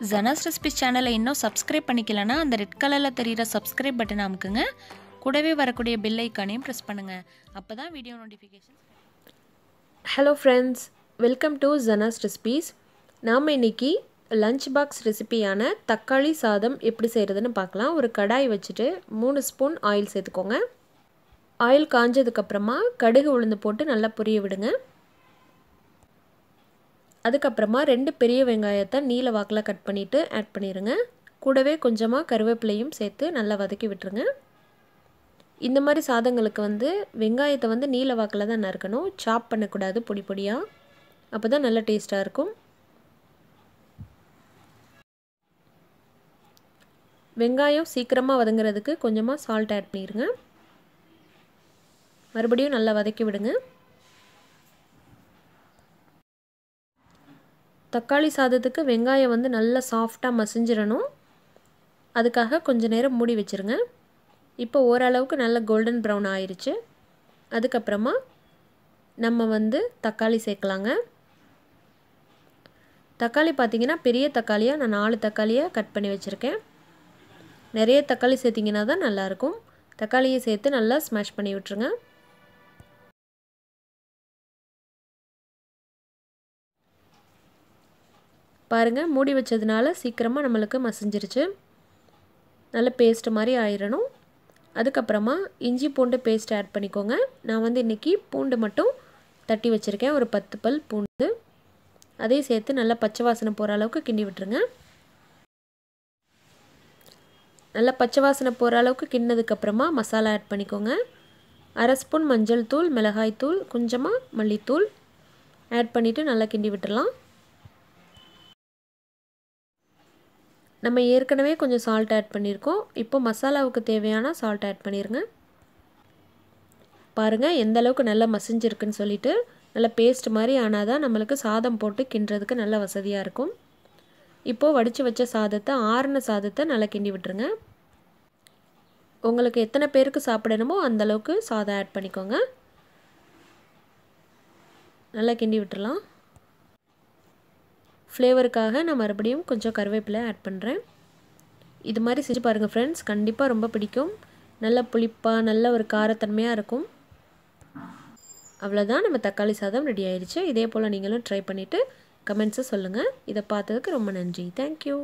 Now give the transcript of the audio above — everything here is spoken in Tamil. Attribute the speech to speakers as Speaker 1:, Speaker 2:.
Speaker 1: zanas recipe channel இன்னும் subscribe பண்ணிக்கலனா அந்த ரெட் கலர்ல தெரியுற subscribe பட்டனை அமுக்குங்க. கூடவே வரக்கூடிய bell ஐகானையும் press பண்ணுங்க. அப்பதான் video notification.
Speaker 2: Hello friends, welcome to zanas recipes. நாம இன்னைக்கு லஞ்ச் பாக்ஸ் ரெசிபியான தக்காளி சாதம் எப்படி செய்யறதுன்னு பார்க்கலாம். ஒரு கடாய் வச்சிட்டு 3 ஸ்பூன் ஆயில் சேர்த்துக்கோங்க. ஆயில் காஞ்சதுக்கு அப்புறமா கடுகு உளுந்து போட்டு நல்லா பொரிய விடுங்க. அதுக்கு அப்புறமா 2 பெரிய வெங்காயத்தை நீல வாக்குல கட் பண்ணிட்டு ஆட் பண்ணிருங்க. கூடவே கொஞ்சமா கறிவேப்பிலையும் சேர்த்து நல்லா வதக்கி விட்டுருங்க. இந்த மாதிரி சாதங்களுக்கு வெங்காயத்தை நீல வாக்குல தான் நறுக்கணும். சாப் பண்ண கூடாது பொடி பொடியா. அப்பதான் நல்ல டேஸ்டா இருக்கும். வெங்காயம் சீக்கிரமா வதங்குறதுக்கு கொஞ்சமா சால்ட் ஆட் பண்ணிருங்க. மறுபடியும் நல்லா வதக்கி விடுங்க. தக்காளி சாதத்துக்கு வெங்காயம் நல்லா சாஃப்ட்டா மசிஞ்சிரணும். அதுக்காக கொஞ்ச நேரம் மூடி வச்சிருங்க. இப்போ ஓரளவுக்கு நல்ல கோல்டன் பிரவுன் ஆயிருச்சு. அதுக்கு அப்புறமா நம்ம தக்காளி சேர்க்கலாங்க. தக்காளி பாத்தீங்கன்னா பெரிய தக்காளியா நான் 4 தக்காளியா கட் பண்ணி வச்சிருக்கேன். நிறைய தக்காளி சேர்த்தீங்கன்னா தான் நல்லா இருக்கும். தக்காளியை சேர்த்து நல்லா ஸ்மாஷ் பண்ணி விட்டுருங்க. பாருங்க மூடி வச்சதுனால சீக்கிரமா நமக்கு மசிஞ்சிருச்சு. நல்ல பேஸ்ட் மாதிரி ஆயிரணும். அதுக்கு அப்புறமா இஞ்சி பூண்டு பேஸ்ட் ஆட் பண்ணிக்கோங்க. நான் இன்னைக்கு பூண்டு மட்டும் தட்டி வச்சிருக்கேன். ஒரு 10 பல் பூண்டு. அதை சேர்த்து நல்லா பச்சை வாசனை போற அளவுக்கு கிண்டி விட்டுருங்க. நல்லா பச்சை வாசனை போற அளவுக்கு கிண்ணதுக்கு அப்புறமா மசாலா ஆட் பண்ணிக்கோங்க. 1/2 ஸ்பூன் மஞ்சள் தூள், மிளகாய் தூள், கொஞ்சமா மல்லித்தூள் ஆட் பண்ணிட்டு நல்லா கிண்டி விட்டுறலாம். நம்ம ஏற்கனவே கொஞ்சம் சால்ட் ஆட் பண்ணியிருக்கோம். இப்போ மசாலாவுக்கு தேவையான சால்ட் ஆட் பண்ணிருங்க. பாருங்க எந்த அளவுக்கு நல்லா மசிஞ்சிருக்குன்னு சொல்லிட்டு நல்ல பேஸ்ட் மாதிரி ஆனாதான் நமக்கு சாதம் போட்டு கிண்டுறதுக்கு நல்ல வசதியா இருக்கும். இப்போ வடிச்சு வச்ச சாதத்தை ஆறுன சாதத்தை நல்லா கிண்டி விட்டுருங்க. உங்களுக்கு எத்தனை பேருக்கு சாப்பிடணுமோ அந்த அளவுக்கு சாதம் ஆட் பண்ணிக்கோங்க. நல்லா கிண்டி விட்டுறலாம். ஃப்ளேவருக்காக நான் மறுபடியும் கொஞ்சம் கறிவேப்பிலை ஆட் பண்ணுறேன். இது மாதிரி செஞ்சு பாருங்கள் ஃப்ரெண்ட்ஸ், கண்டிப்பாக ரொம்ப பிடிக்கும். நல்ல புளிப்பாக நல்ல ஒரு காரத்தன்மையாக இருக்கும். அவ்வளோதான், நம்ம தக்காளி சாதம் ரெடி ஆயிடுச்சு. இதே போல் நீங்களும் ட்ரை பண்ணிவிட்டு கமெண்ட்ஸை சொல்லுங்கள். இதை பார்த்ததுக்கு ரொம்ப நன்றி. தேங்க்யூ.